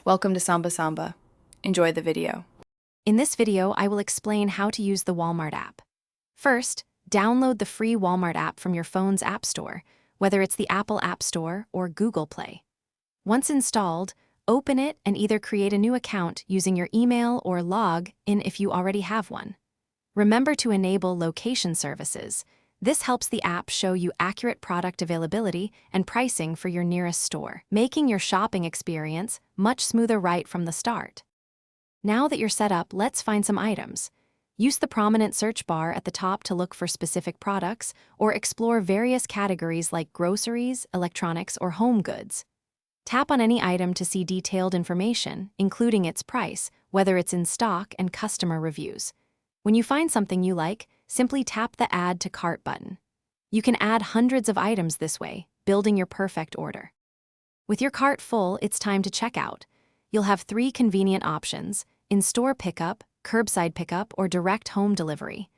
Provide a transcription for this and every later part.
Welcome to Samba Samba. Enjoy the video. In this video, I will explain how to use the Walmart app. First, download the free Walmart app from your phone's App Store, whether it's the Apple App Store or Google Play. Once installed, open it and either create a new account using your email or log in if you already have one. Remember to enable location services. This helps the app show you accurate product availability and pricing for your nearest store, making your shopping experience much smoother right from the start. Now that you're set up, let's find some items. Use the prominent search bar at the top to look for specific products or explore various categories like groceries, electronics, or home goods. Tap on any item to see detailed information, including its price, whether it's in stock, and customer reviews. When you find something you like, simply tap the Add to Cart button. You can add hundreds of items this way, building your perfect order. With your cart full, it's time to check out. You'll have 3 convenient options: in-store pickup, curbside pickup, or direct home delivery.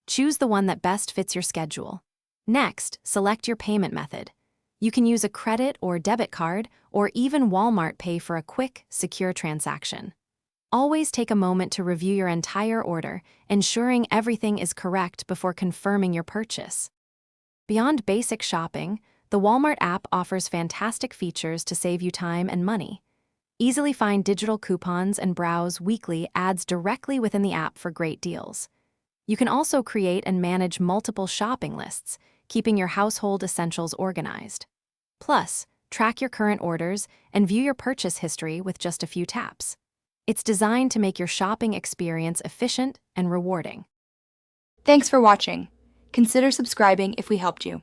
Choose the one that best fits your schedule. Next, select your payment method. You can use a credit or debit card, or even Walmart Pay for a quick, secure transaction. Always take a moment to review your entire order, ensuring everything is correct before confirming your purchase. Beyond basic shopping, the Walmart app offers fantastic features to save you time and money. Easily find digital coupons and browse weekly ads directly within the app for great deals. You can also create and manage multiple shopping lists, keeping your household essentials organized. Plus, track your current orders and view your purchase history with just a few taps. It's designed to make your shopping experience efficient and rewarding. Thanks for watching. Consider subscribing if we helped you.